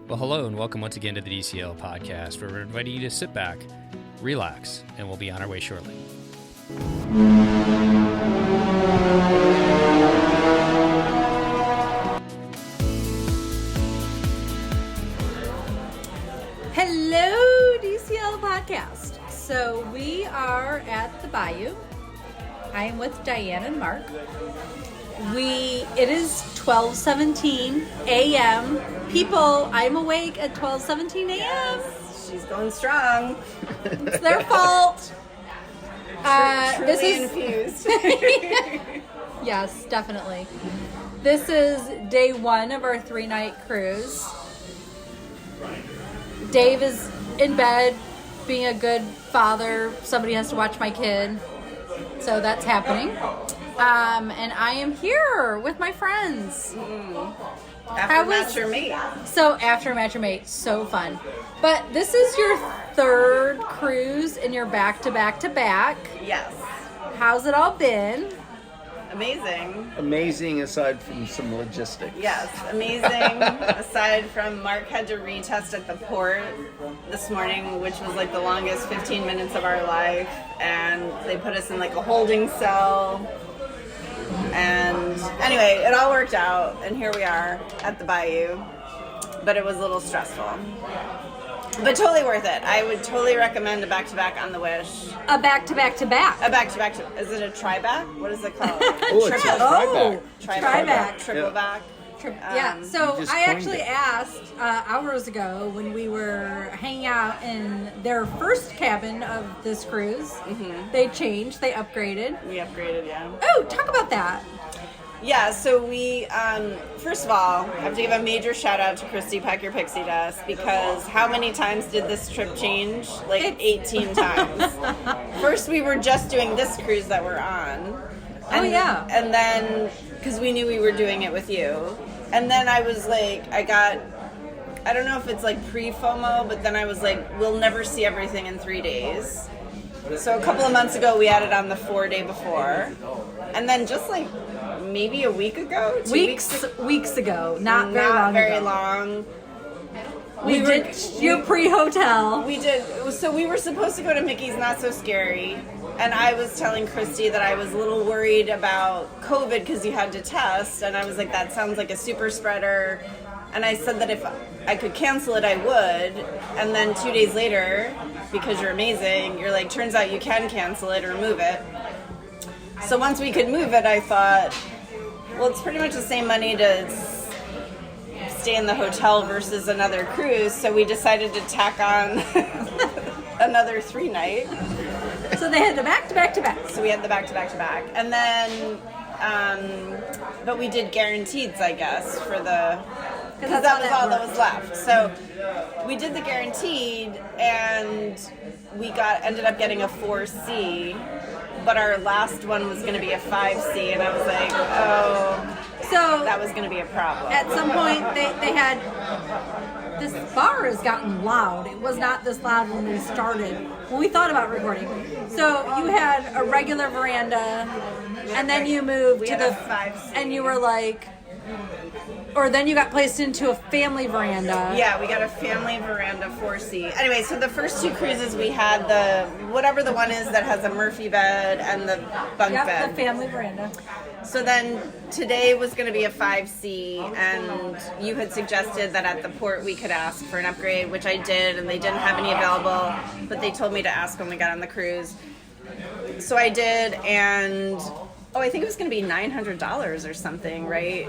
Well, hello and welcome once again to the DCL podcast, where we're inviting you to sit back, relax, and we'll be on our way shortly. Hello, DCL podcast. So we are at the Bayou. I am with Diane and Mark. It is 12:17 a.m. People, I'm awake at 12:17 a.m. Yes, she's going strong. It's their fault. Truly infused. Yes, definitely. This is day one of our 3-night cruise. Dave is in bed being a good father. Somebody has to watch my kid. So that's happening. And I am here with my friends. After Match Your Mate. So after Match Your Mate, so fun. But this is your third cruise and you're back to back to back. Yes. How's it all been? Amazing. Amazing aside from some logistics. Yes, amazing. Aside from Mark had to retest at the port this morning, which was like the longest 15 minutes of our life. And they put us in like a holding cell. And anyway, it all worked out. And here we are at the Bayou. But it was a little stressful. But totally worth it. I would totally recommend a back-to-back on the Wish. A back-to-back-to-back. A back-to-back. Is it a tri-back? What is it called? Oh, it's a tri-back. Tri-back. Triple back. Yeah, so You just I coined actually it. asked hours ago when we were hanging out in their first cabin of this cruise. Mm-hmm. They changed, they upgraded. We upgraded, yeah. Oh, talk about that. Yeah, so we, first of all, have to give a major shout out to Christy Pack Your Pixie Dust, because how many times did this trip change? Like 18 times. First, we were just doing this cruise that we're on. And, yeah. And then, because we knew we were doing it with you. And then I was like, I don't know if it's like pre-FOMO, but then I was like, we'll never see everything in 3 days. So a couple of months ago, we had it on the 4-day before. And then just like maybe a week ago, Weeks ago, not very long. We did your pre-hotel. We did. So we were supposed to go to Mickey's Not So Scary, and I was telling Christy that I was a little worried about COVID because you had to test, and I was like, that sounds like a super spreader. And I said that if I could cancel it, I would. And then 2 days later, because you're amazing, you're like, turns out you can cancel it or move it. So once we could move it, I thought, well, it's pretty much the same money to stay in the hotel versus another cruise. So we decided to tack on another 3-night. So they had the back-to-back-to-back. So we had the back-to-back-to-back. And then, but we did guaranteeds, I guess, for the... Because that was all that was left. So we did the guaranteed, and we ended up getting a 4C, but our last one was going to be a 5C, and I was like, oh, So that was going to be a problem. at some point, they had... This bar has gotten loud. It was not this loud when we started, when we thought about recording. So you had a regular veranda, and then you moved to the... 5C. And you were like... Or then you got placed into a family veranda. Yeah, we got a family veranda 4C. Anyway, so the first 2 cruises we had whatever the one is that has a Murphy bed and the bunk bed. The family veranda. So then today was going to be a 5C, and you had suggested that at the port we could ask for an upgrade, which I did, and they didn't have any available, but they told me to ask when we got on the cruise. So I did, and... Oh, I think it was going to be $900 or something, right?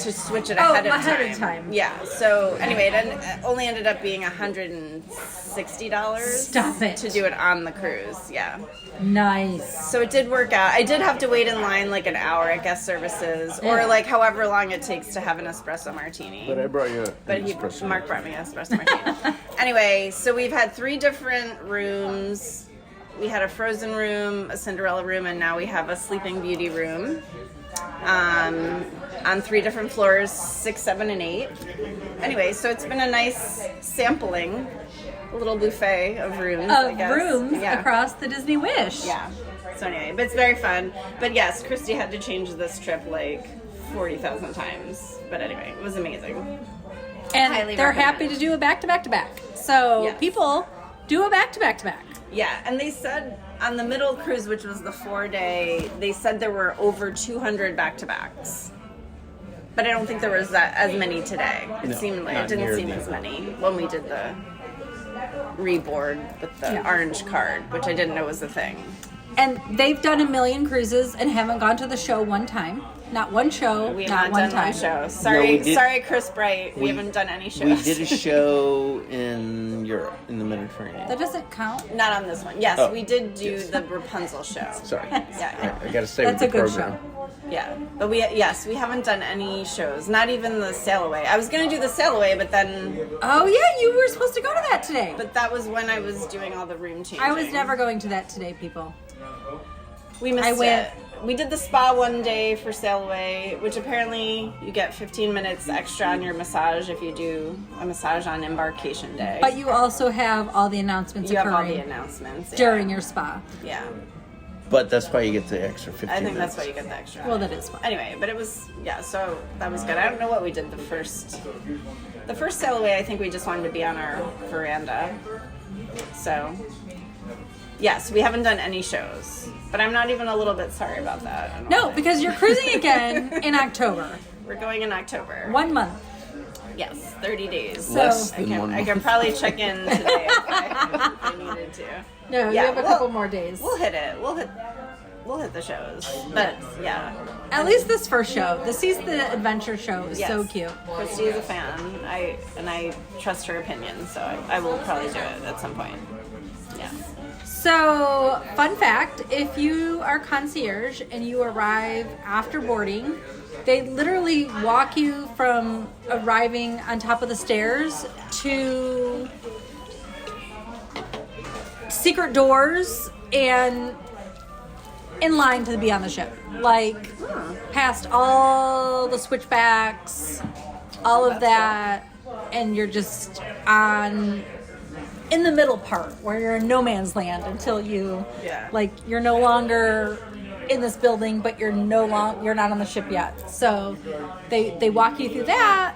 To switch it ahead of time. Yeah. So anyway, it only ended up being $160. Stop it. To do it on the cruise. Yeah. Nice. So it did work out. I did have to wait in line like an hour at guest services, or like however long it takes to have an espresso martini. But I brought you espresso. Mark brought me an espresso martini. Anyway, so we've had 3 different rooms. We had a Frozen room, a Cinderella room, and now we have a Sleeping Beauty room on 3 different floors, 6, 7, and 8. Anyway, so it's been a nice sampling, a little buffet of rooms, I guess. Across the Disney Wish. Yeah. So anyway, but it's very fun. But yes, Christy had to change this trip like 40,000 times. But anyway, it was amazing. And Highly they're recommend. happy to do a back-to-back-to-back. So Yes. people do a back-to-back-to-back. Yeah, and they said on the middle cruise, which was the 4-day, they said there were over 200 back-to-backs. But I don't think there was as many today. It No, seemed like not it didn't seem nearly. as many when we did the reboard with the orange card, which I didn't know was a thing. And they've done 1 million cruises and haven't gone to the show one time. Not one show, We not have one not done time. one show. Sorry, we did- sorry, Chris Bright. We haven't done any shows. We did a show in Europe, in the Mediterranean. That doesn't count. Not on this one. Yes, Oh, we did do yes. the Rapunzel show. Sorry. Yeah. I got to stay That's with a the good program. show. Yeah, but we haven't done any shows. Not even the Sail Away. I was gonna do the Sail Away, but then Oh, yeah, you were supposed to go to that today. but that was when I was doing all the room changing. I was never going to that today, people. We missed I went- it. We did the spa one day for Sail Away, which apparently you get 15 minutes extra on your massage if you do a massage on embarkation day. But you also have all the announcements you have all occurring the announcements yeah. during your spa. Yeah, But that's why you get the extra 15 I think minutes. that's why you get the extra. Well, that is fun. Anyway, but it was so that was good. I don't know what we did the first Sail Away. I think we just wanted to be on our veranda. So yes, we haven't done any shows, but I'm not even a little bit sorry about that. No, because you're cruising again in October. We're going in October. 1 month. Yes, 30 days. Less I than 1 I month. can probably check in today if I needed to. No, you Yeah, have a we'll- couple more days. We'll hit it. We'll hit the shows. But yeah. At least this first show. The Seas the Adventure show is Yes. so cute. Christy is a fan. I trust her opinion, so I will probably do it at some point. Yeah. So, fun fact, if you are concierge and you arrive after boarding, they literally walk you from arriving on top of the stairs to secret doors and in line to be on the ship. Like, past all the switchbacks, all of that, and you're just in the middle part where you're in no man's land until you you're no longer in this building, but you're not on the ship yet. So they walk you through that,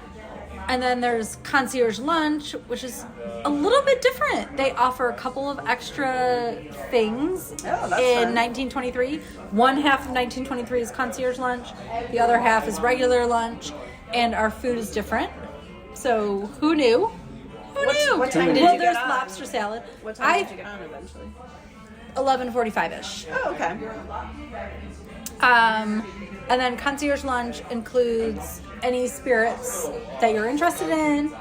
and then there's concierge lunch, which is a little bit different. They offer a couple of extra things in that's fun. 1923. One half of 1923 is concierge lunch, the other half is regular lunch, and our food is different. So who knew? Who knew? What time did Well, you there's get on? lobster salad. What time did you get on eventually? 11:45ish. Oh, okay. And then concierge lunch includes any spirits that you're interested in.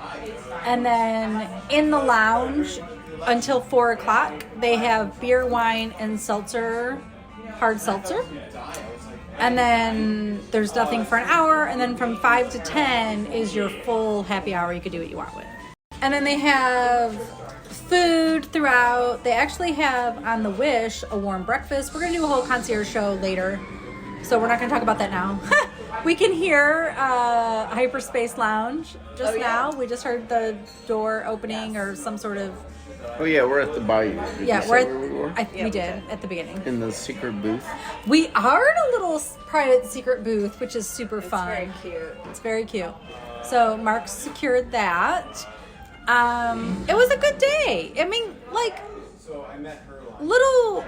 And then in the lounge until 4 o'clock, they have beer, wine, and seltzer, hard seltzer. And then there's nothing for an hour. And then from 5 to 10 is your full happy hour. You could do what you want with. And then they have food throughout. They actually have on the Wish a warm breakfast. We're going to do a whole concierge show later, so we're not going to talk about that now. We can hear Hyperspace Lounge just now. We just heard the door opening or some sort of... Oh yeah, we're at the Bayou. Did Yeah, you say we're where we were? we did at the beginning. In the secret booth. We are in a little private secret booth, which is super fun. Very cute. It's very cute. So Mark secured that. It was a good day. I mean, like, little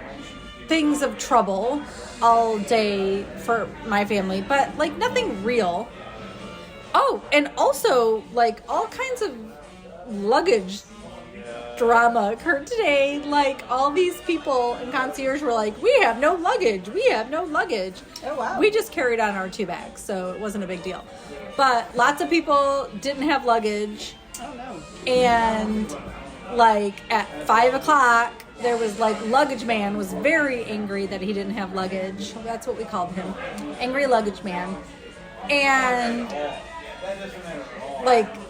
things of trouble all day for my family, but like nothing real. Oh, and also like all kinds of luggage drama occurred today. Like all these people in concierge were like, we have no luggage. We have no luggage. Oh, wow. We just carried on our 2 bags, so it wasn't a big deal. But lots of people didn't have luggage. Oh no. And like at 5 o'clock, there was like luggage man was very angry that he didn't have luggage. That's what we called him, angry luggage man. And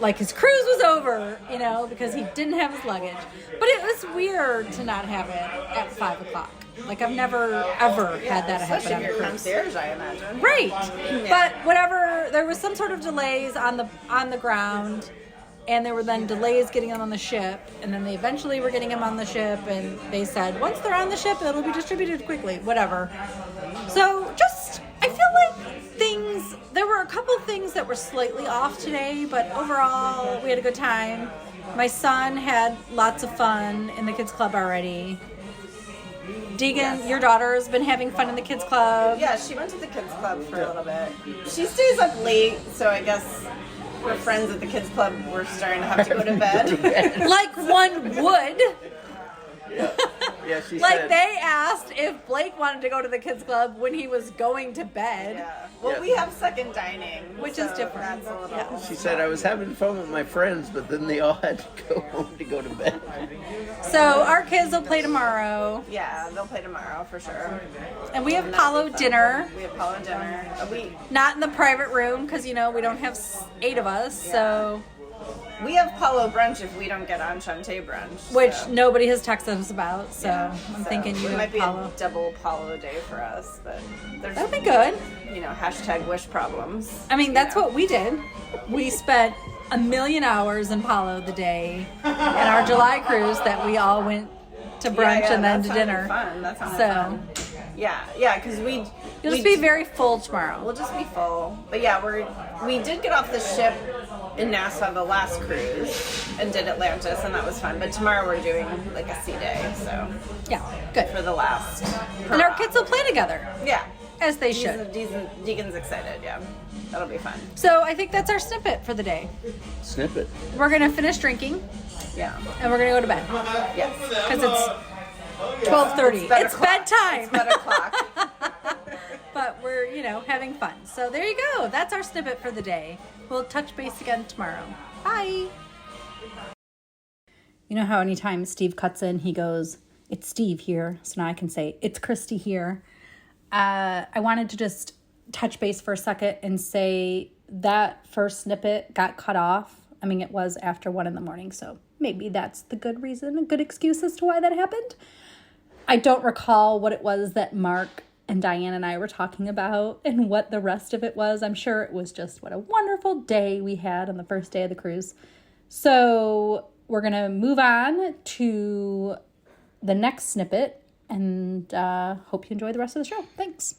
like his cruise was over, you know, because he didn't have his luggage. But it was weird to not have it at 5 o'clock. Like I've never ever had that happen Especially on if a you're cruise. concierge, I imagine. Right. Yeah. But whatever, there was some sort of delays on the ground, and there were then delays getting them on the ship, and then they eventually were getting them on the ship, and they said once they're on the ship it'll be distributed quickly, whatever. So just I feel like there were a couple things that were slightly off today, but overall, we had a good time. My son had lots of fun in the kids club already. Deegan, your daughter has been having fun in the kids club. Yeah, she went to the kids club for a little bit. She stays up late, so I guess her friends at the kids club were starting to have to go to bed. Like one would. Yeah, she Like said. they asked if Blake wanted to go to the kids club when he was going to bed. Yeah. Well, Yeah. we have second dining, Which so is different. That's a little. Yeah. She said I was having fun with my friends, but then they all had to go home to go to bed. So our kids will play tomorrow, Yeah, they'll play tomorrow for sure. and we have Palo dinner. We have Paula dinner. Not in the private room because we don't have 8 of us. So, We have Paulo brunch if we don't get Enchante brunch. which so. nobody has texted us about. So I'm So thinking you it have might be Palo. a double Paulo day for us, but there's That'd be good. hashtag wish problems. I mean, that's what we did. We spent a million hours in Palo the day in our July cruise that we all went to brunch and then that to sounded dinner. Fun. That sounded So fun. Yeah, because you'll just be very full tomorrow. We'll just be full. But yeah, we did get off the ship in Nassau the last cruise and did Atlantis, and that was fun. But tomorrow we're doing like a sea day, so Yeah, good. for the last. And our hurrah. kids will play together Yeah. as they should. Deacon's excited, yeah. That'll be fun. So I think that's our snippet for the day. Snippet. We're gonna finish drinking Yeah. and we're gonna go to bed Yes. because it's 12:30. It's bedtime. It's bed o'clock. But we're, having fun. So there you go. That's our snippet for the day. We'll touch base again tomorrow. Bye. You know how anytime Steve cuts in, he goes, "It's Steve here." So now I can say, "It's Christy here." I wanted to just touch base for a second and say that first snippet got cut off. I mean, it was after 1 a.m, so maybe that's the good reason, a good excuse as to why that happened. I don't recall what it was that Mark and Diane and I were talking about and what the rest of it was. I'm sure it was just what a wonderful day we had on the first day of the cruise. So we're going to move on to the next snippet and hope you enjoy the rest of the show. Thanks.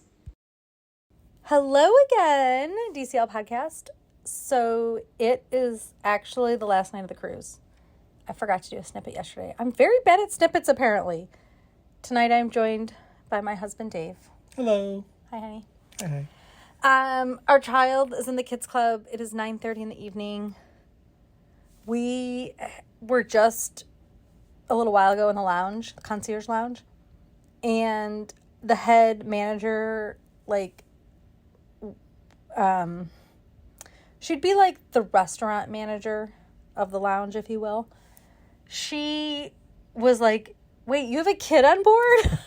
Hello again, DCL Podcast. So it is actually the last night of the cruise. I forgot to do a snippet yesterday. I'm very bad at snippets, apparently. Tonight I'm joined by my husband, Dave. Hello. Hi, honey. Hi. Our child is in the kids club. It is 9:30 in the evening. We were just a little while ago in the lounge, the concierge lounge, and the head manager, she'd be like the restaurant manager of the lounge, if you will. She was like, "Wait, you have a kid on board?"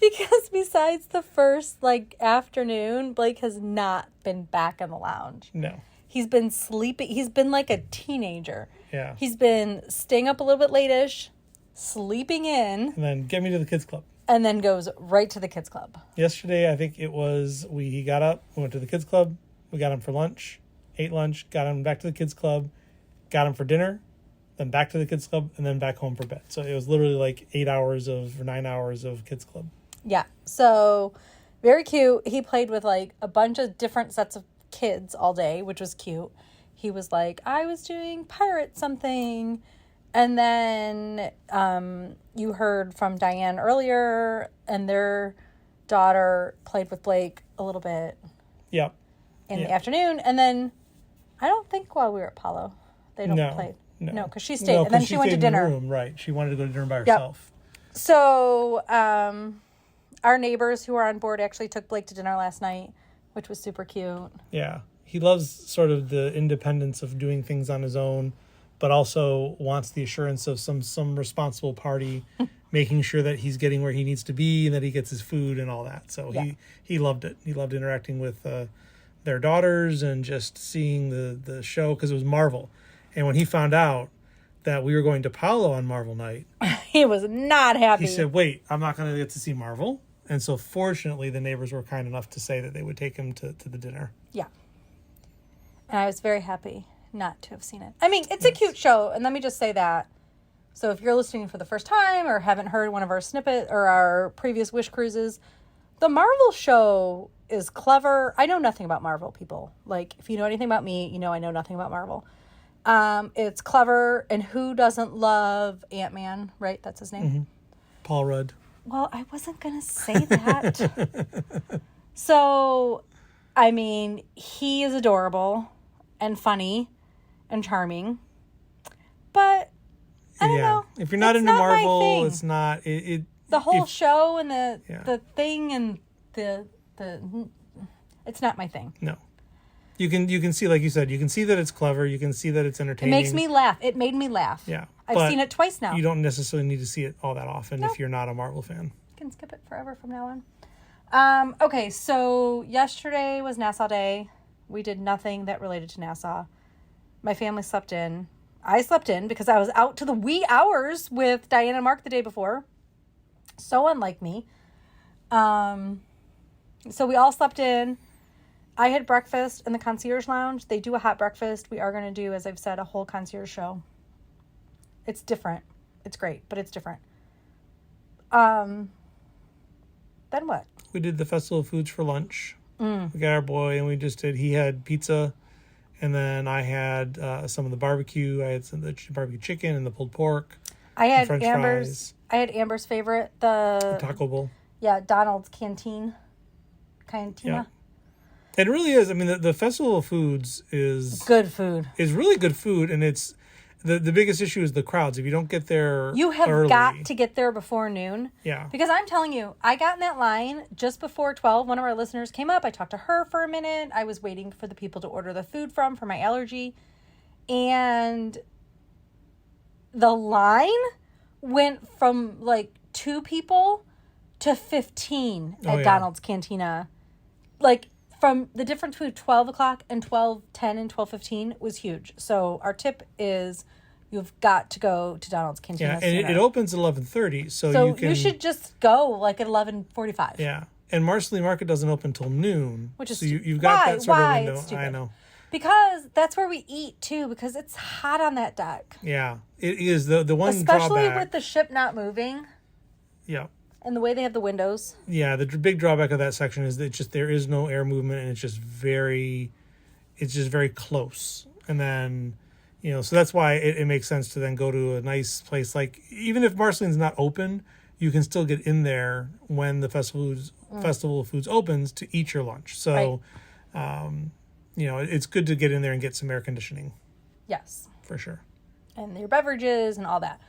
Because besides the first afternoon, Blake has not been back in the lounge. No. He's been sleeping. He's been like a teenager. Yeah. He's been staying up a little bit late-ish, sleeping in, And then get me to the kids club. and then goes right to the kids club. Yesterday, I think it was, he got up, we went to the kids club, we got him for lunch, ate lunch, got him back to the kids club, got him for dinner, then back to the kids club, and then back home for bed. So it was literally 9 hours of kids club. Yeah. So very cute. He played with a bunch of different sets of kids all day, which was cute. He was like, "I was doing pirate something." And then you heard from Diane earlier, and their daughter played with Blake a little bit Yep. in the afternoon. And then I don't think while we were at Palo, they don't play. No, because she stayed. And then she went to stayed dinner. in the room, right. She wanted to go to dinner by herself. So our neighbors who are on board actually took Blake to dinner last night, which was super cute. Yeah. He loves sort of the independence of doing things on his own, but also wants the assurance of some responsible party making sure that he's getting where he needs to be and that he gets his food and all that. So he loved it. He loved interacting with their daughters and just seeing the show because it was Marvel. And when he found out that we were going to Paolo on Marvel night, he was not happy. he said, "Wait, I'm not going to get to see Marvel." And so fortunately, the neighbors were kind enough to say that they would take him to the dinner. Yeah. And I was very happy not to have seen it. I mean, it's a cute show, and let me just say that. So if you're listening for the first time or haven't heard one of our snippet or our previous Wish cruises, the Marvel show is clever. I know nothing about Marvel, people. Like, if you know anything about me, you know I know nothing about Marvel. It's clever, and who doesn't love Ant-Man, right? That's his name? Mm-hmm. Paul Rudd. Well, I wasn't going to say that. So, I mean, he is adorable and funny and charming. But, I don't know. If you're not It's into not my Marvel, thing. it's not... The whole show and the thing and the it's not my thing. No. You can see, like you said, you can see that it's clever. You can see that it's It entertaining. makes me laugh. It made me laugh. Yeah. I've seen it twice now. You don't necessarily need to see it all that often if you're not a Marvel fan. You can skip it forever from now on. Okay, so yesterday was Nassau Day. We did nothing that related to Nassau. My family slept in. I slept in because I was out to the wee hours with Diana and Mark the day before. So unlike me. So we all slept in. I had breakfast in the Concierge Lounge. They do a hot breakfast. We are going to do, as I've said, a whole concierge show. It's different. It's great, but it's different. Then what? We did the Festival of Foods for lunch. We got our boy, and he had pizza, and then I had some of the barbecue. I had some of the barbecue chicken and the pulled pork. I had French Amber's. fries. I had Amber's favorite, the Taco Bowl. Yeah, Donald's Cantina. Yeah. It really is. I mean, the Festival of Foods is good food. Is really good food, and it's the biggest issue is the crowds. If you don't get there, you have early, got to get there before noon. Yeah, because I'm telling you, I got in that line just before 12. One of our listeners came up. I talked to her for a minute. I was waiting for the people to order the food for my allergy, and the line went from like 2 people to 15 at Donald's Cantina. Like, from the difference between 12 o'clock and 12:10 and 12:15 was huge. So our tip is you've got to go to Donald's Cantina. Yeah, and it opens at 11:30, so you should just go like at 11:45. Yeah, and Marceline Market doesn't open till noon, which is so you've got that sort of window. It's stupid. I know, because that's where we eat too. Because it's hot on that deck. Yeah, it is the one especially drawback. with the ship not moving. Yeah. And the way they have the windows. Yeah, the big drawback of that section is that there is no air movement, and it's just very close. And then, so that's why it makes sense to then go to a nice place. Like, even if Marceline's not open, you can still get in there when the Festival of Foods opens to eat your lunch. So, it's good to get in there and get some air conditioning. Yes. For sure. And your beverages and all that.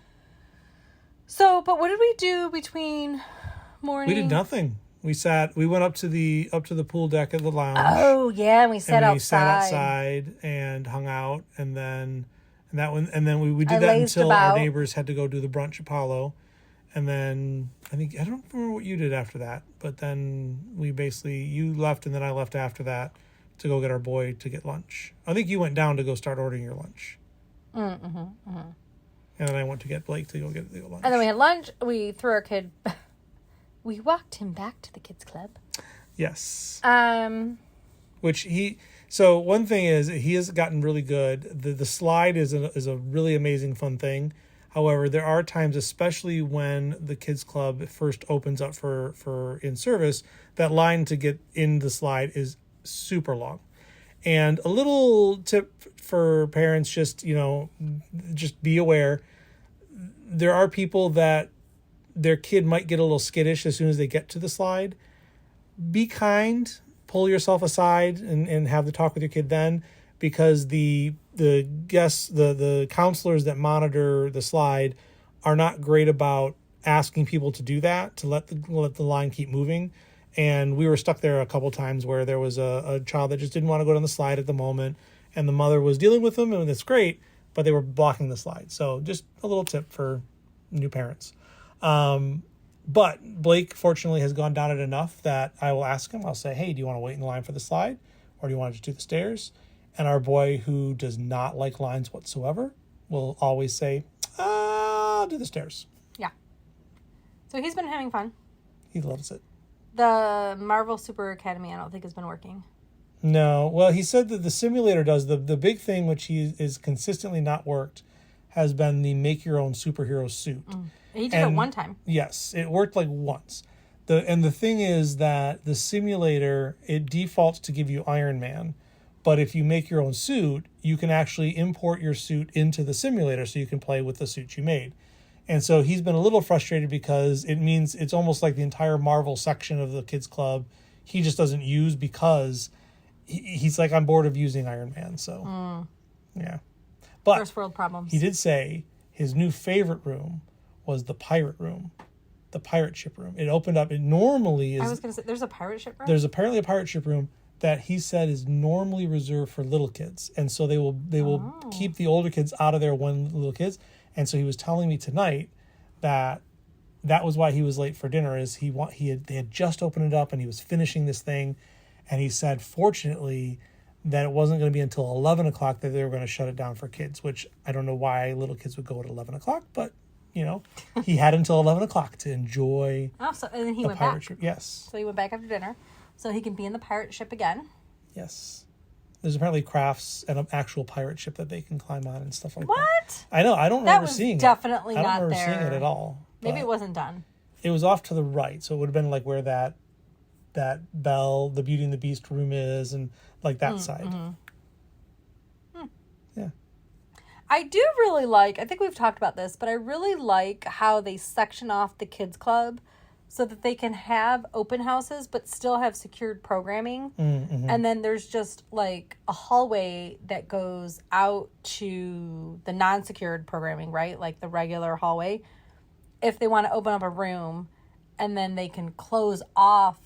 So, but what did we do between morning? We did nothing. We went up to the pool deck at the lounge. Oh yeah, and we sat outside. We sat outside and hung out, and then we did that until our neighbors had to go do the brunch at Apollo, and then I don't remember what you did after that, but then you left, and then I left after that to go get our boy to get lunch. I think you went down to go start ordering your lunch. And then I went to get Blake to go get lunch. And then we had lunch. We threw our kid. We walked him back to the kids' club. Yes. So one thing is he has gotten really good. The slide is a really amazing fun thing. However, there are times, especially when the kids' club first opens up for in service, that line to get in the slide is super long. And a little tip for parents, just be aware. There are people that their kid might get a little skittish as soon as they get to the slide. Be kind, pull yourself aside and have the talk with your kid then, because the guests, the counselors that monitor the slide are not great about asking people to do that, to let the line keep moving. And we were stuck there a couple times where there was a child that just didn't want to go down the slide at the moment, and the mother was dealing with them, and it's great, but they were blocking the slide. So just a little tip for new parents. But Blake, fortunately, has gone down it enough that I will ask him. I'll say, hey, do you want to wait in the line for the slide, or do you want to just do the stairs? And our boy, who does not like lines whatsoever, will always say, I'll do the stairs. Yeah. So he's been having fun. He loves it. The Marvel Super Academy, I don't think has been working. No. Well, he said that the simulator does. The big thing, which he is consistently not worked, has been the make your own superhero suit. He did it one time. Yes, it worked like once. The thing is that the simulator, it defaults to give you Iron Man. But if you make your own suit, you can actually import your suit into the simulator so you can play with the suit you made. And so he's been a little frustrated because it means it's almost like the entire Marvel section of the kids club he just doesn't use because he's like, I'm bored of using Iron Man. So, yeah. But first world problems. He did say his new favorite room was the pirate room, the pirate ship room. It opened up. It normally is. I was going to say, there's a pirate ship room? There's apparently a pirate ship room that he said is normally reserved for little kids. And so they will keep the older kids out of there when little kids. And so he was telling me tonight that was why he was late for dinner, is they had just opened it up and he was finishing this thing. And he said, fortunately, that it wasn't going to be until 11 o'clock that they were going to shut it down for kids, which I don't know why little kids would go at 11 o'clock, but, he had until 11 o'clock to enjoy and then he the went pirate back. ship. Yes. So he went back after dinner so he can be in the pirate ship again. Yes. There's apparently crafts and an actual pirate ship that they can climb on and stuff like that. What? I know. I don't That remember was seeing definitely it. I don't not remember there. seeing it at all. Maybe but it wasn't done. It was off to the right, so it would have been like where that Belle, the Beauty and the Beast room is, and like that side. Yeah. I do really like, I think we've talked about this, but I really like how they section off the kids club so that they can have open houses but still have secured programming. Mm-hmm. And then there's just like a hallway that goes out to the non-secured programming, right? Like the regular hallway. If they want to open up a room, and then they can close off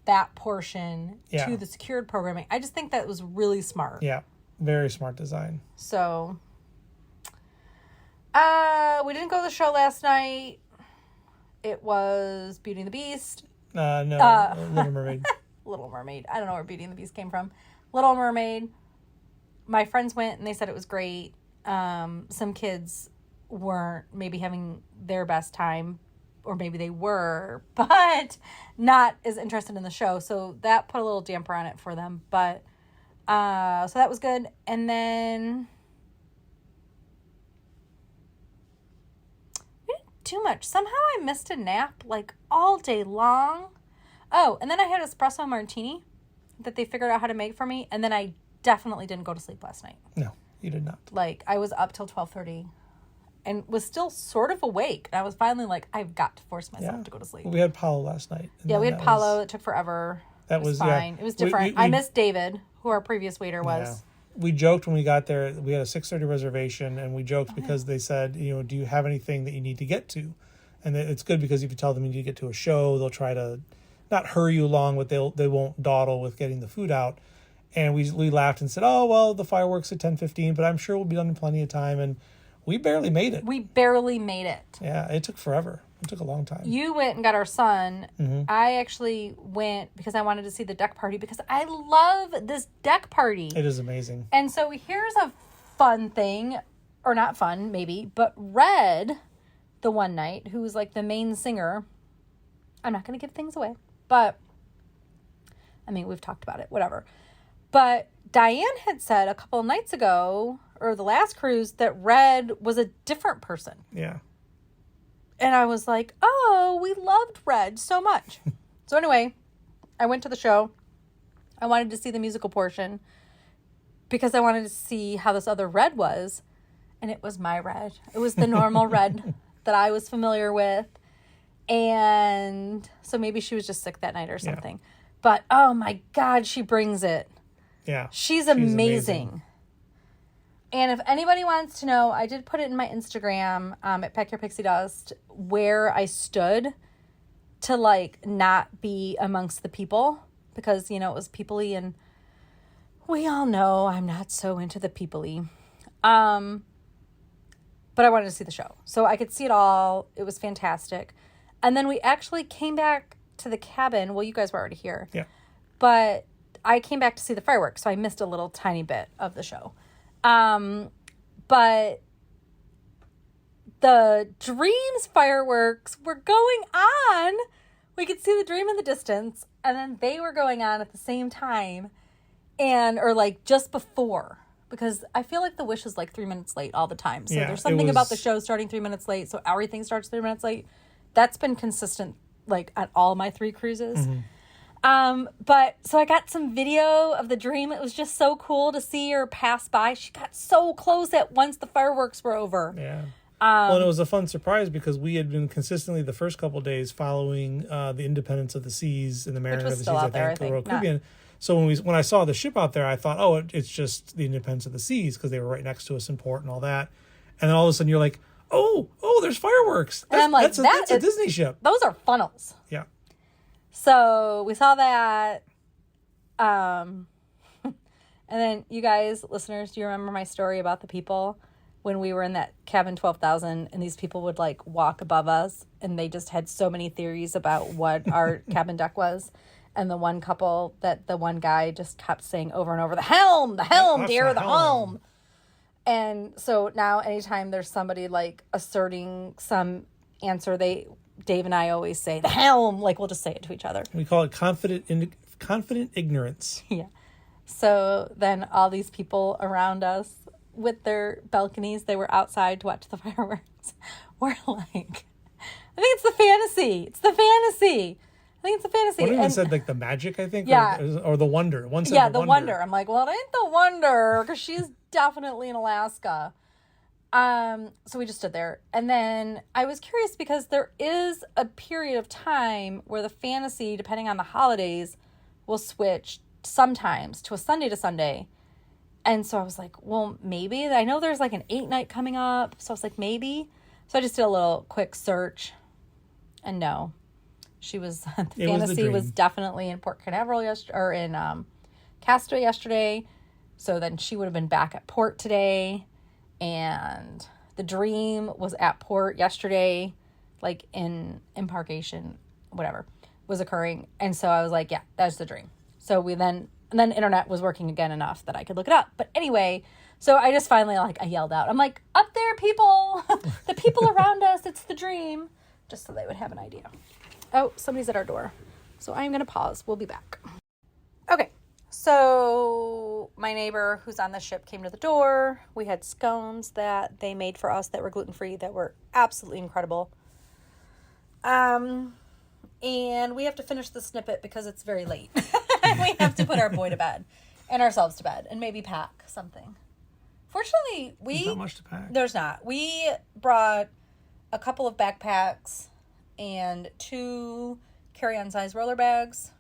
that portion to the secured programming. I just think that was really smart. Yeah. Very smart design. So, we didn't go to the show last night. It was Beauty and the Beast. No, Little Mermaid. Little Mermaid. I don't know where Beauty and the Beast came from. Little Mermaid. My friends went and they said it was great. Some kids weren't maybe having their best time, or maybe they were, but not as interested in the show. So that put a little damper on it for them. But, so that was good. And then we didn't do much. Somehow I missed a nap like all day long. Oh, and then I had an espresso martini that they figured out how to make for me. And then I definitely didn't go to sleep last night. No, you did not. Like, I was up till 12:30 and was still sort of awake. And I was finally like, I've got to force myself to go to sleep. We had Paulo last night. Yeah, we had Paulo. It took forever. That was was fine. Yeah. It was different. I missed David, who our previous waiter was. Yeah. We joked when we got there. We had a 6:30 reservation, and we joked because they said, do you have anything that you need to get to? And it's good because if you tell them you need to get to a show, they'll try to not hurry you along, but they won't dawdle with getting the food out. And we laughed and said, oh, well, the fireworks at 10:15, but I'm sure we'll be done in plenty of time. And we barely made it. We barely made it. Yeah, it took forever. It took a long time. You went and got our son. Mm-hmm. I actually went because I wanted to see the deck party because I love this deck party. It is amazing. And so here's a fun thing, or not fun, maybe, but Red, the one night, who was like the main singer, I'm not going to give things away, but, I mean, we've talked about it, whatever. But Diane had said a couple of nights ago, or the last cruise, that Red was a different person. Yeah. And I was like, oh, we loved Red so much. So anyway, I went to the show. I wanted to see the musical portion because I wanted to see how this other Red was. And it was my Red. It was the normal Red that I was familiar with. And so maybe she was just sick that night or something. Yeah. But, oh my God, she brings it. Yeah. She's amazing. And if anybody wants to know, I did put it in my Instagram at Pack Your Pixie Dust where I stood to like not be amongst the people because, it was people-y and we all know I'm not so into the people-y. But I wanted to see the show. So I could see it all. It was fantastic. And then we actually came back to the cabin. Well, you guys were already here. Yeah. But I came back to see the fireworks, so I missed a little tiny bit of the show. But the Dreams fireworks were going on. We could see the Dream in the distance, and then they were going on at the same time, or like just before, because I feel like the Wish is like 3 minutes late all the time. So there's something about the show starting 3 minutes late, so everything starts 3 minutes late. That's been consistent like on all my 3 cruises. But so I got some video of the dream. It was just so cool to see her pass by. She got so close that once the fireworks were over. Yeah. Well, and it was a fun surprise because we had been consistently the first couple of days following the Independence of the Seas and the Mariner of the Seas, I think, the Royal Caribbean. So when I saw the ship out there, I thought, oh, it's just the Independence of the Seas because they were right next to us in port and all that. And then all of a sudden you're like, oh, there's fireworks. And I'm like, that's a Disney ship. Those are funnels. Yeah. So we saw that. And then you guys, listeners, do you remember my story about the people when we were in that cabin 12,000 and these people would like walk above us and they just had so many theories about what our cabin deck was? And the one couple that the one guy just kept saying over and over, the helm, dear, the helm. And so now anytime there's somebody like asserting some answer, Dave and I always say the helm, like we'll just say it to each other. We call it confident ignorance. Yeah. So then all these people around us with their balconies, they were outside to watch the fireworks. We're like, I think it's the fantasy. One of them said like the magic, I think, yeah, or the wonder. One said the wonder. I'm like, well, it ain't the wonder because she's definitely in Alaska. So we just stood there, and then I was curious because there is a period of time where the fantasy, depending on the holidays, will switch sometimes to a Sunday to Sunday. And so I was like, well, maybe. I know there's like an 8-night coming up, so I was like, maybe. So I just did a little quick search, and no. She was, the fantasy was definitely in Port Canaveral in Castaway yesterday. So then she would have been back at port today. And the dream was at port yesterday, like in embarkation, whatever was occurring. And so I was like, yeah, that's the dream. So and then internet was working again enough that I could look it up. But anyway, so I just finally I yelled out, I'm like, up there, people, the people around us, it's the dream, just so they would have an idea. Oh, somebody's at our door. So I'm going to pause. We'll be back. Okay. So my neighbor who's on the ship came to the door. We had scones that they made for us that were gluten-free that were absolutely incredible. And we have to finish the snippet because it's very late. We have to put our boy to bed and ourselves to bed and maybe pack something. Fortunately, there's not much to pack. There's not. We brought a couple of backpacks and 2 carry-on size roller bags.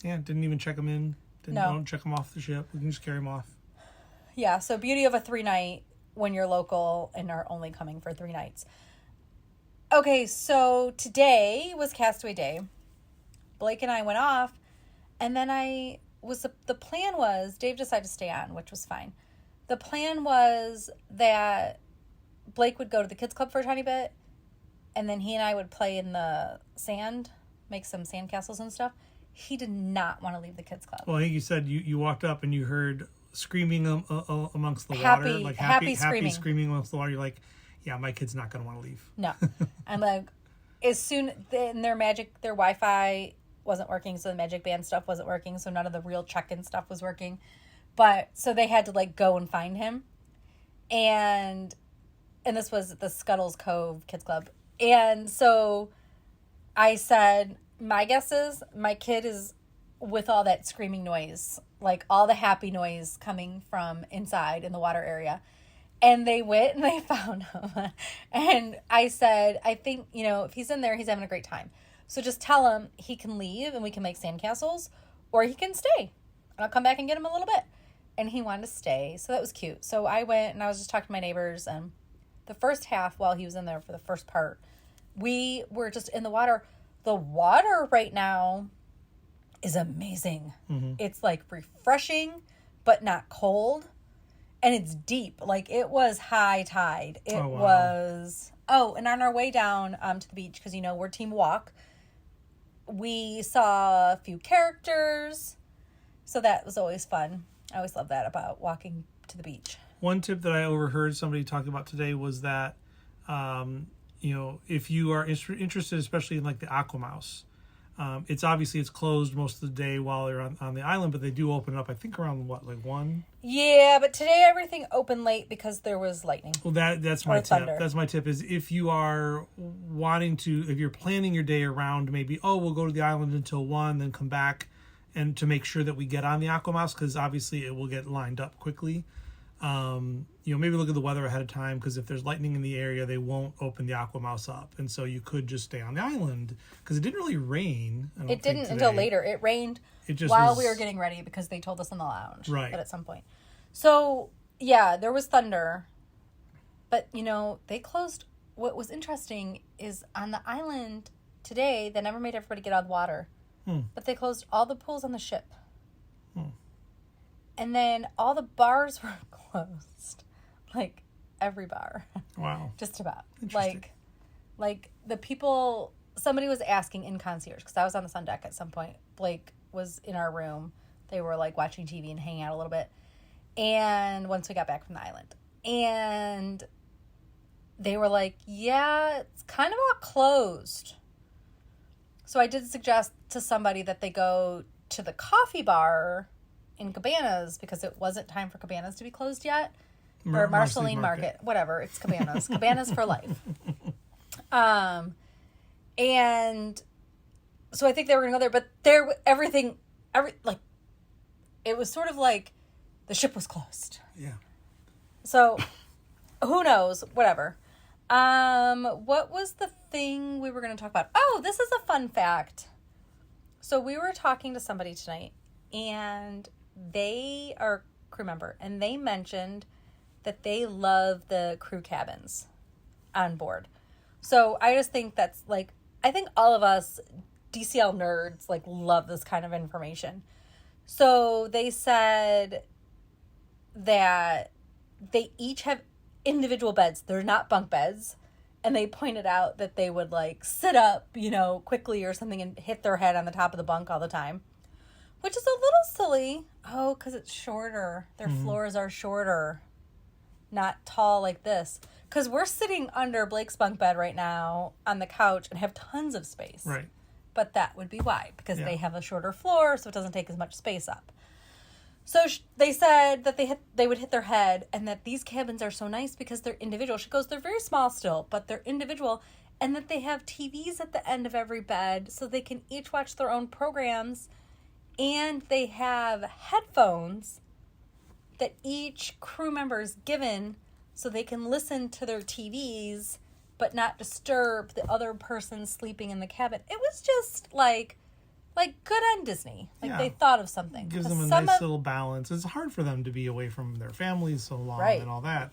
Yeah, didn't even check them in. Don't check them off the ship. We can just carry them off. Yeah, so beauty of a 3-night when you're local and are only coming for 3 nights. Okay, so today was Castaway Day. Blake and I went off, and then the plan was, Dave decided to stay on, which was fine. The plan was that Blake would go to the kids club for a tiny bit, and then he and I would play in the sand, make some sand castles and stuff. He did not want to leave the kids club. Well, I think you said you walked up and you heard screaming amongst the water. Like happy screaming amongst the water. You're like, yeah, my kid's not going to want to leave. No. I'm like, as soon, and their Wi-Fi wasn't working, so the Magic Band stuff wasn't working, so none of the real check-in stuff was working. But, so they had to go and find him. And this was the Scuttles Cove Kids Club. And so I said, my guess is my kid is with all that screaming noise, like all the happy noise coming from inside in the water area. And they went and they found him. And I said, I think, if he's in there, he's having a great time. So just tell him he can leave and we can make sandcastles, or he can stay. And I'll come back and get him a little bit. And he wanted to stay. So that was cute. So I went and I was just talking to my neighbors, and the first half, while he was in there for the first part, we were just in the water. The water right now is amazing. Mm-hmm. It's refreshing, but not cold. And it's deep. It was high tide. It was... Oh, and on our way down to the beach, because, we're Team Walk, we saw a few characters. So that was always fun. I always love that about walking to the beach. One tip that I overheard somebody talking about today was that, if you are interested, especially in the Aqua Mouse, It's obviously it's closed most of the day while they're on the island, but they do open it up. I think around like 1. Yeah, but today everything opened late because there was lightning. Well, that's my tip. thunder. That's my tip is if you are if you're planning your day around maybe we'll go to the island until 1, then come back, and to make sure that we get on the Aquamouse because obviously it will get lined up quickly. Maybe look at the weather ahead of time because if there's lightning in the area, they won't open the Aquamouse up, and so you could just stay on the island because it didn't really rain. It didn't until later. It rained while we were getting ready because they told us in the lounge, right? But at some point, so yeah, there was thunder, but they closed. What was interesting is on the island today, they never made everybody get out of the water, but they closed all the pools on the ship. And then all the bars were closed. Like, every bar. Wow. Just about. Interesting. Like, the people... Somebody was asking in Concierge, because I was on the sun deck at some point. Blake was in our room. They were, watching TV and hanging out a little bit. And once we got back from the island. And they were like, yeah, it's kind of all closed. So I did suggest to somebody that they go to the coffee bar in Cabanas because it wasn't time for Cabanas to be closed yet. Or Marceline Market. Whatever. It's Cabanas. Cabanas for life. And so I think they were going to go there, but it was sort of like the ship was closed. Yeah. So who knows? Whatever. What was the thing we were going to talk about? Oh, this is a fun fact. So we were talking to somebody tonight, and they are a crew member, and they mentioned that they love the crew cabins on board. So I just think that's I think all of us DCL nerds love this kind of information. So they said that they each have individual beds. They're not bunk beds. And they pointed out that they would sit up, quickly or something and hit their head on the top of the bunk all the time. Which is a little silly. Oh, because it's shorter. Their floors are shorter. Not tall like this. Because we're sitting under Blake's bunk bed right now on the couch and have tons of space. Right. But that would be why. Because they have a shorter floor, so it doesn't take as much space up. So they said that they would hit their head, and that these cabins are so nice because they're individual. She goes, they're very small still, but they're individual. And that they have TVs at the end of every bed so they can each watch their own programs. And they have headphones that each crew member is given so they can listen to their TVs but not disturb the other person sleeping in the cabin. It was just good on Disney. They thought of something. Gives them a nice little balance. It's hard for them to be away from their families so long and all that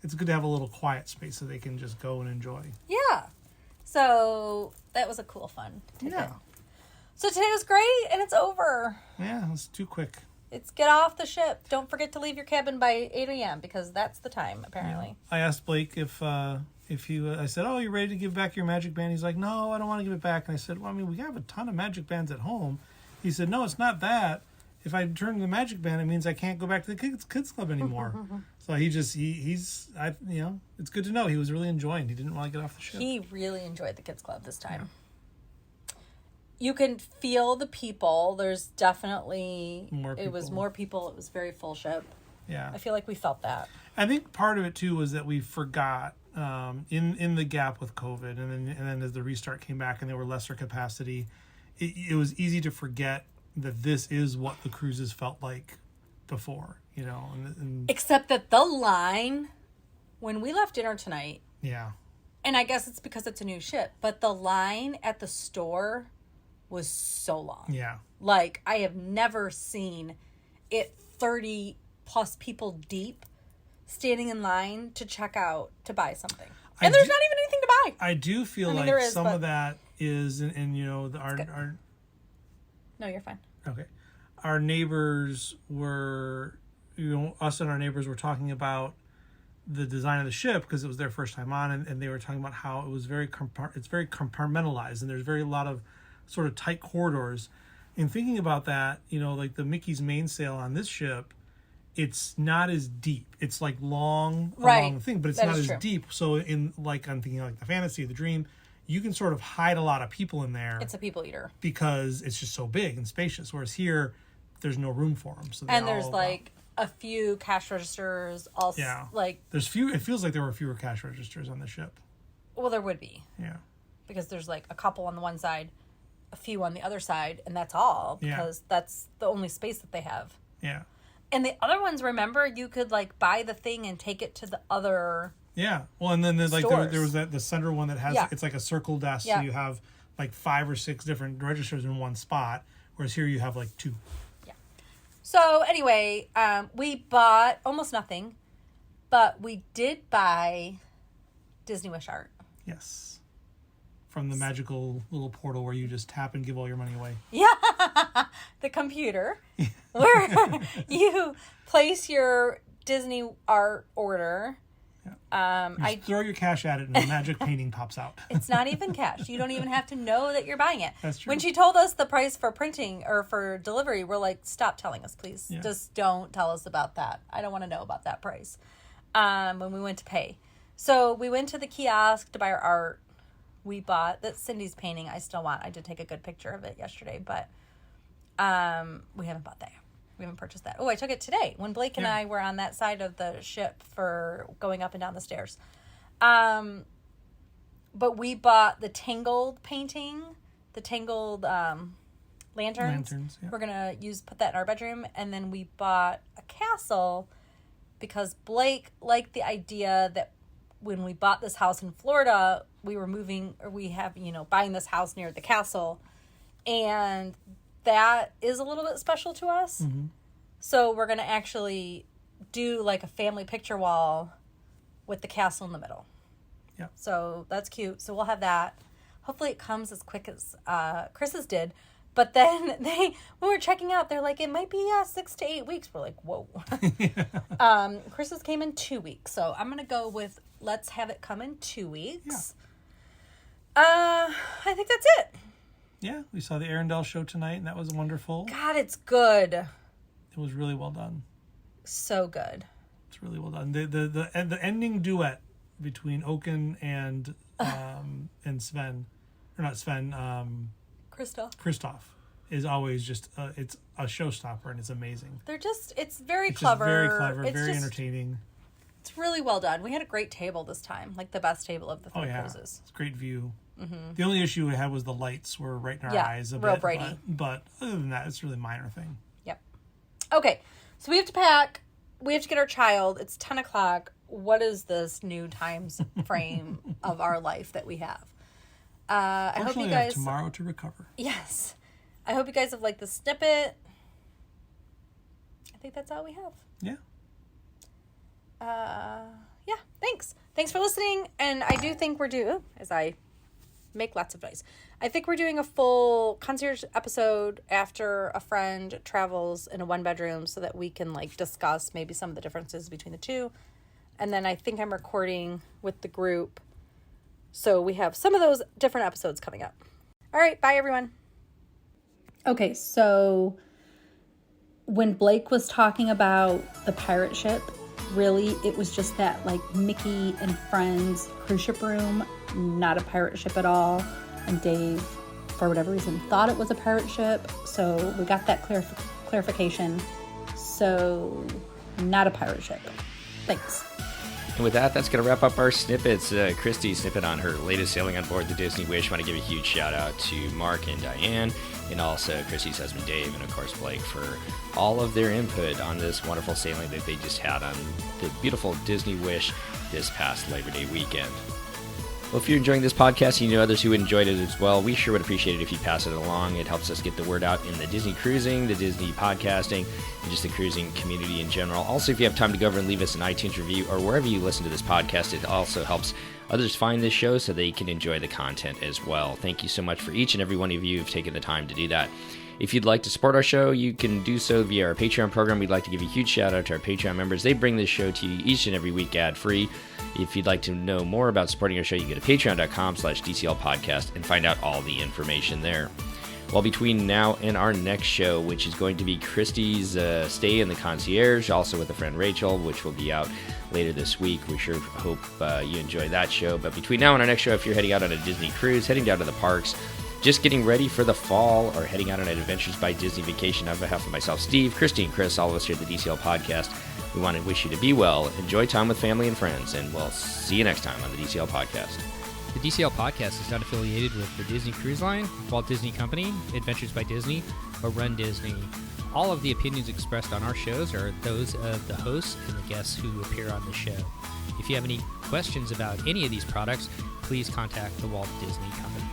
it's good to have a little quiet space so they can just go and enjoy. Yeah. So that was a cool fun tidbit. Yeah. So today was great, and it's over. Yeah, it's too quick. It's get off the ship. Don't forget to leave your cabin by 8 a.m. because that's the time, apparently. Yeah. I asked Blake if you... I said, you ready to give back your magic band? He's like, no, I don't want to give it back. And I said, well, we have a ton of magic bands at home. He said, no, it's not that. If I turn the magic band, it means I can't go back to the kids club anymore. So it's good to know. He was really enjoying. He didn't want to get off the ship. He really enjoyed the kids club this time. Yeah. You can feel the people. There's definitely more people. It was more people. It was very full ship. Yeah. I feel like we felt that. I think part of it too was that we forgot in the gap with COVID, and then as the restart came back and there were lesser capacity, it was easy to forget that this is what the cruises felt like before, and except that the line when we left dinner tonight. Yeah. And I guess it's because it's a new ship, but the line at the store was so long. Yeah. I have never seen it 30 plus people deep standing in line to check out to buy something. And there's not even anything to buy. I do feel some of that is, our... No, you're fine. Okay. Our neighbors were, us and our neighbors were talking about the design of the ship because it was their first time on, and they were talking about how it was very compartmentalized, and there's a lot of sort of tight corridors. And thinking about that, the Mickey's mainsail on this ship, it's not as deep. It's long along the thing, but it's not as deep. So I'm thinking the Fantasy, the Dream, you can sort of hide a lot of people in there. It's a people eater. Because it's just so big and spacious. Whereas here, there's no room for them. So and there's like a few cash registers. Also, like there's few. It feels like there were fewer cash registers on the ship. Well, there would be. Yeah. Because there's like a couple on the one side, a few on the other side, and that's all. Because that's the only space that they have. Yeah. And the other ones, remember, you could like buy the thing and take it to the other. Yeah. Well, and then there's like there was the center one that has it's like a circle desk, so you have like 5 or 6 different registers in one spot, whereas here you have like 2. Yeah. So anyway, we bought almost nothing, but we did buy Disney Wish art. Yes. From the magical little portal where you just tap and give all your money away. Yeah. The computer where you place your Disney art order. Yeah. You throw your cash at it and a magic painting pops out. It's not even cash. You don't even have to know that you're buying it. That's true. When she told us the price for printing or for delivery, we're like, stop telling us, please. Yeah. Just don't tell us about that. I don't want to know about that price. When we went to pay. So we went to the kiosk to buy our art. We bought that Cindy's painting. I still want. I did take a good picture of it yesterday, but we haven't bought that. We haven't purchased that. Oh, I took it today when Blake and I were on that side of the ship for going up and down the stairs. But we bought the Tangled painting, the Tangled lanterns. Yeah. We're gonna put that in our bedroom, and then we bought a castle because Blake liked the idea that when we bought this house in Florida, we were buying this house near the castle, and that is a little bit special to us. Mm-hmm. So we're going to actually do like a family picture wall with the castle in the middle. Yeah. So that's cute. So we'll have that. Hopefully it comes as quick as Chris's did. But then when we were checking out, they're like, it might be 6 to 8 weeks. We're like, whoa. Chris's came in 2 weeks. So I'm going to go with let's have it come in 2 weeks. Yeah. I think that's it. Yeah, we saw the Arendelle show tonight, and that was wonderful. God, it's good. It was really well done. So good. It's really well done. The ending duet between Oaken and Sven, or not Sven, Kristoff is always just it's a showstopper, and it's amazing. It's very clever. Very clever, very entertaining. It's really well done. We had a great table this time, like the best table of the 3 cruises. It's a great view. Mm-hmm. The only issue we had was the lights were right in our eyes a real bit. brighty. But other than that, it's a really minor thing. Yep. Okay, so we have to pack. We have to get our child. It's 10 o'clock. What is this new time frame of our life that we have? I hope you guys have tomorrow to recover. Yes. I hope you guys have liked the snippet. I think that's all we have. Yeah. Yeah, thanks. Thanks for listening. And I do think we're due, as I make lots of noise, I think we're doing a full concierge episode after a friend travels in a 1-bedroom so that we can like discuss maybe some of the differences between the two. And then I think I'm recording with the group. So we have some of those different episodes coming up. All right, bye everyone. Okay, so when Blake was talking about the pirate ship, really, it was just that like Mickey and Friends cruise ship room, not a pirate ship at all. And Dave, for whatever reason, thought it was a pirate ship. So we got that clarification. So not a pirate ship. Thanks. And with that, that's going to wrap up our snippets. Christy's snippet on her latest sailing on board the Disney Wish. I want to give a huge shout out to Mark and Diane, and also Christy's husband Dave, and of course Blake, for all of their input on this wonderful sailing that they just had on the beautiful Disney Wish this past Labor Day weekend. Well, if you're enjoying this podcast and you know others who enjoyed it as well, we sure would appreciate it if you pass it along. It helps us get the word out in the Disney cruising, the Disney podcasting, and just the cruising community in general. Also, if you have time to go over and leave us an iTunes review or wherever you listen to this podcast, it also helps others find this show so they can enjoy the content as well. Thank you so much for each and every one of you who've taken the time to do that. If you'd like to support our show, you can do so via our Patreon program. We'd like to give a huge shout out to our Patreon members. They bring this show to you each and every week ad-free. If you'd like to know more about supporting our show, you can go to patreon.com/DCL podcast and find out all the information there. Well, between now and our next show, which is going to be Christy's stay in the Concierge, also with a friend Rachel, which will be out later this week. We sure hope you enjoy that show. But between now and our next show, if you're heading out on a Disney cruise, heading down to the parks, just getting ready for the fall, or heading out on an Adventures by Disney vacation, on behalf of myself, Steve, Christy, and Chris, all of us here at the DCL Podcast, we want to wish you to be well, enjoy time with family and friends, and we'll see you next time on the DCL Podcast. The DCL Podcast is not affiliated with the Disney Cruise Line, Walt Disney Company, Adventures by Disney, or Run Disney. All of the opinions expressed on our shows are those of the hosts and the guests who appear on the show. If you have any questions about any of these products, please contact the Walt Disney Company.